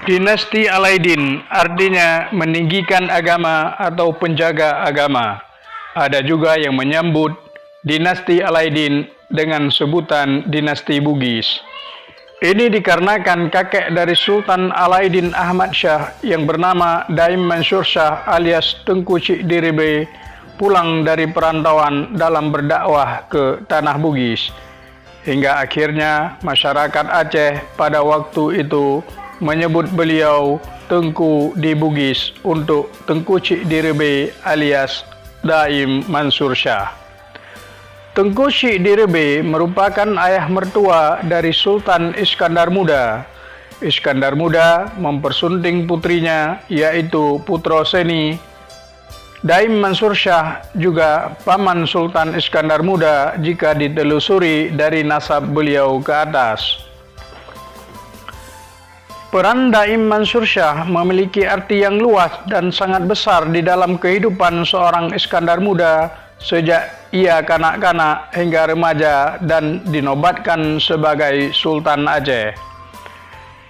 Dinasti Alaidin artinya meninggikan agama atau penjaga agama. Ada juga yang menyambut dinasti Alaidin dengan sebutan dinasti Bugis. Ini dikarenakan kakek dari Sultan Alaidin Ahmad Shah yang bernama Daim Mansur Shah alias Tengku Cik Direbe pulang dari perantauan dalam berdakwah ke tanah Bugis. Hingga akhirnya masyarakat Aceh pada waktu itu menyebut beliau Tengku di Bugis untuk Tengku Cik Direbe alias Daim Mansur Shah. Tengku Cik Direbe merupakan ayah mertua dari Sultan Iskandar Muda. Iskandar Muda mempersunting putrinya yaitu Putro Seni. Daim Mansur Shah juga paman Sultan Iskandar Muda jika ditelusuri dari nasab beliau ke atas. Peran Daim Mansur Shah memiliki arti yang luas dan sangat besar di dalam kehidupan seorang Iskandar Muda sejak ia kanak-kanak hingga remaja dan dinobatkan sebagai Sultan Aceh.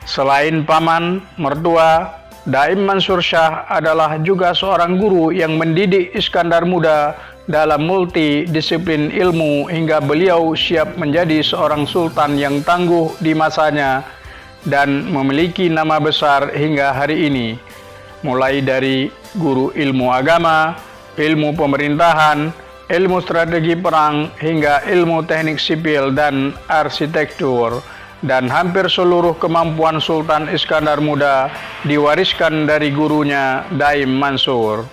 Selain paman, mertua, Daim Mansur Shah adalah juga seorang guru yang mendidik Iskandar Muda dalam multidisiplin ilmu hingga beliau siap menjadi seorang sultan yang tangguh di masanya dan memiliki nama besar hingga hari ini, mulai dari guru ilmu agama, ilmu pemerintahan, ilmu strategi perang, hingga ilmu teknik sipil dan arsitektur. Dan hampir seluruh kemampuan Sultan Iskandar Muda diwariskan dari gurunya Daim Mansur.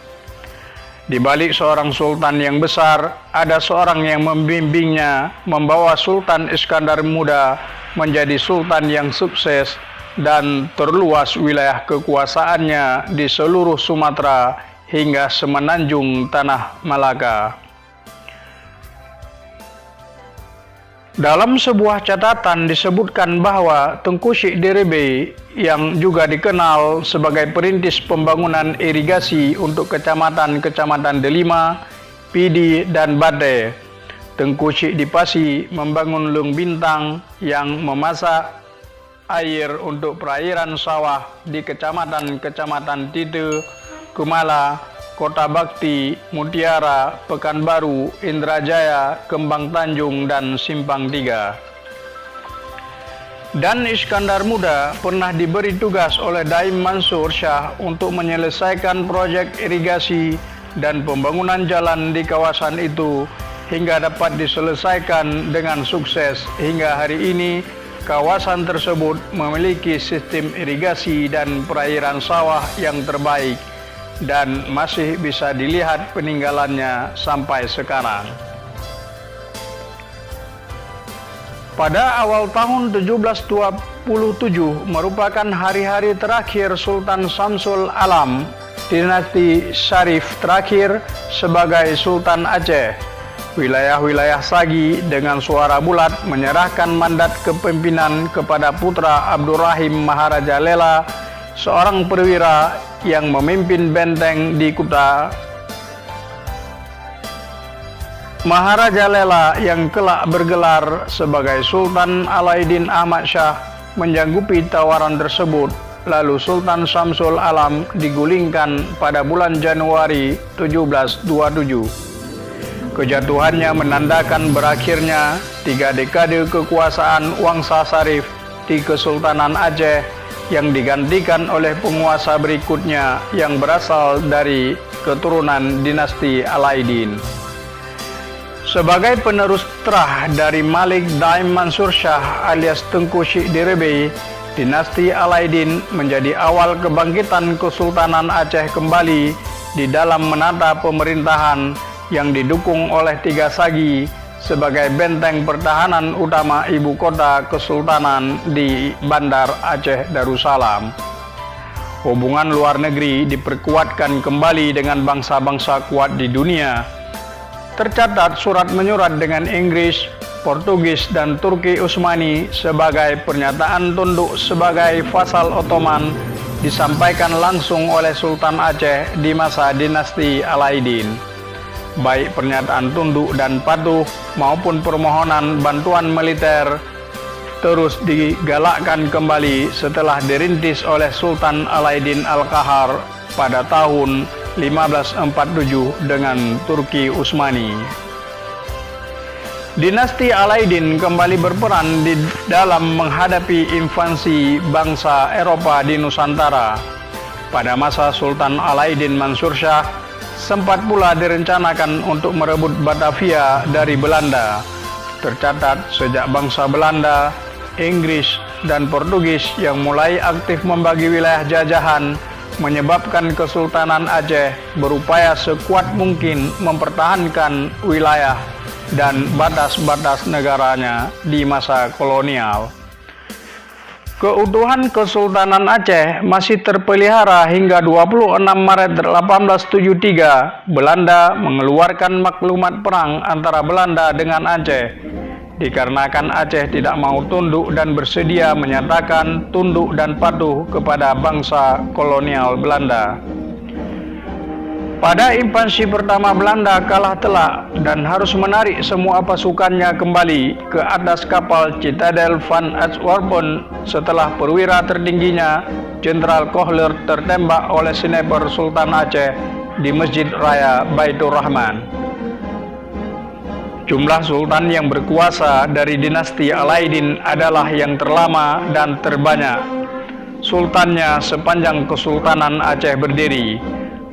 Di balik seorang sultan yang besar, ada seorang yang membimbingnya, membawa Sultan Iskandar Muda menjadi sultan yang sukses dan terluas wilayah kekuasaannya di seluruh Sumatera hingga semenanjung Tanah Malaka. Dalam sebuah catatan disebutkan bahwa Tengku Cik Direbe yang juga dikenal sebagai perintis pembangunan irigasi untuk kecamatan-kecamatan Delima, Pidi, dan Bade. Tengku Cik Dipasi membangun Lung Bintang yang memasak air untuk perairan sawah di kecamatan-kecamatan Titu, Kumala, Kota Bakti, Mutiara, Pekanbaru, Indrajaya, Kembang Tanjung, dan Simpang Tiga. Dan Iskandar Muda pernah diberi tugas oleh Daim Mansur Shah untuk menyelesaikan proyek irigasi dan pembangunan jalan di kawasan itu hingga dapat diselesaikan dengan sukses. Hingga hari ini, kawasan tersebut memiliki sistem irigasi dan perairan sawah yang terbaik dan masih bisa dilihat peninggalannya sampai sekarang. Pada awal tahun 1727 merupakan hari-hari terakhir Sultan Samsul Alam, dinasti Syarif terakhir sebagai Sultan Aceh. Wilayah-wilayah Sagi dengan suara bulat menyerahkan mandat kepemimpinan kepada putra Abdurrahim Maharaja Lela, seorang perwira yang memimpin benteng di Kuta. Maharaja Lela yang kelak bergelar sebagai Sultan Alaidin Ahmad Shah menyanggupi tawaran tersebut. Lalu Sultan Samsul Alam digulingkan pada bulan Januari 1727. Kejatuhannya menandakan berakhirnya 3 dekade kekuasaan Wangsa Syarif di Kesultanan Aceh yang digantikan oleh penguasa berikutnya yang berasal dari keturunan dinasti Alaidin. Sebagai penerus terah dari Malik Daim Mansur Shah alias Tengku Cik Direbe, dinasti Alaidin menjadi awal kebangkitan Kesultanan Aceh kembali di dalam menata pemerintahan yang didukung oleh 3 sagi sebagai benteng pertahanan utama ibu kota Kesultanan di Bandar Aceh Darussalam. Hubungan luar negeri diperkuatkan kembali dengan bangsa-bangsa kuat di dunia. Tercatat surat menyurat dengan Inggris, Portugis, dan Turki Utsmani sebagai pernyataan tunduk sebagai vasal Ottoman disampaikan langsung oleh Sultan Aceh di masa dinasti Alaidin. Baik pernyataan tunduk dan patuh maupun permohonan bantuan militer terus digalakkan kembali setelah dirintis oleh Sultan Alauddin Al-Qahar pada tahun 1547 dengan Turki Utsmani. Dinasti Alauddin kembali berperan di dalam menghadapi invasi bangsa Eropa di Nusantara. Pada masa Sultan Alauddin Mansur Shah, sempat pula direncanakan untuk merebut Batavia dari Belanda. Tercatat sejak bangsa Belanda, Inggris, dan Portugis yang mulai aktif membagi wilayah jajahan, menyebabkan Kesultanan Aceh berupaya sekuat mungkin mempertahankan wilayah dan batas-batas negaranya di masa kolonial. Keutuhan Kesultanan Aceh masih terpelihara hingga 26 Maret 1873. Belanda mengeluarkan maklumat perang antara Belanda dengan Aceh. Dikarenakan Aceh tidak mau tunduk dan bersedia menyatakan tunduk dan patuh kepada bangsa kolonial Belanda. Pada invasi pertama, Belanda kalah telak dan harus menarik semua pasukannya kembali ke atas kapal Citadel van Antwerpen setelah perwira tertingginya, Jenderal Kohler, tertembak oleh sniper Sultan Aceh di Masjid Raya Baitur Rahman. Jumlah sultan yang berkuasa dari dinasti Alauddin adalah yang terlama dan terbanyak. Sultannya sepanjang Kesultanan Aceh berdiri.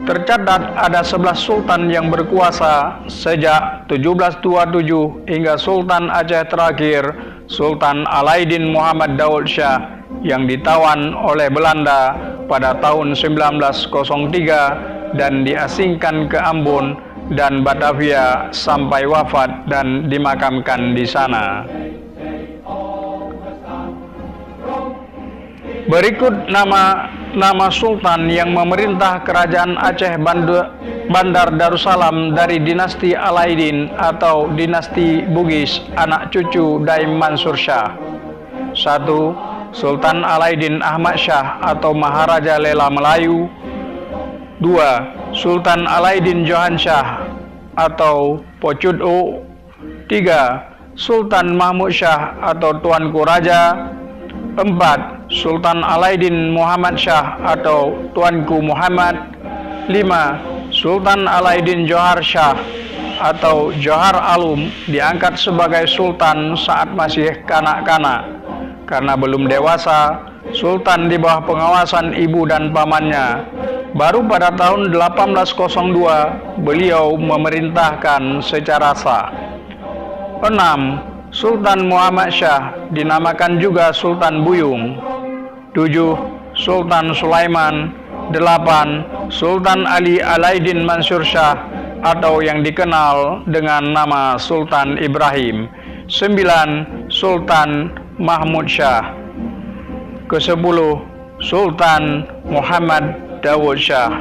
Tercatat ada 11 sultan yang berkuasa sejak 1727 hingga Sultan Aceh terakhir, Sultan Alauddin Muhammad Daud Shah, yang ditawan oleh Belanda pada tahun 1903 dan diasingkan ke Ambon dan Batavia sampai wafat dan dimakamkan di sana. Berikut nama sultan yang memerintah kerajaan Aceh Bandar Darussalam dari dinasti Alauddin atau dinasti Bugis, anak cucu Daim Mansur Shah. 1. Sultan Alauddin Ahmad Shah atau Maharaja Lela Melayu. 2. Sultan Alauddin Johan Shah atau Pocudo. 3. Sultan Mahmud Shah atau Tuanku Raja. 4. Sultan Alauddin Muhammad Shah atau Tuanku Muhammad. 5. Sultan Alauddin Johar Shah atau Johar Alum diangkat sebagai sultan saat masih kanak-kanak. Karena belum dewasa, sultan di bawah pengawasan ibu dan pamannya. Baru pada tahun 1802 beliau memerintahkan secara sah. 6. Sultan Muhammad Shah dinamakan juga Sultan Buyung. 7. Sultan Sulaiman. 8. Sultan Ali Alauddin Mansur Shah atau yang dikenal dengan nama Sultan Ibrahim. 9. Sultan Mahmud Shah. Ke-10. Sultan Muhammad Daud Shah.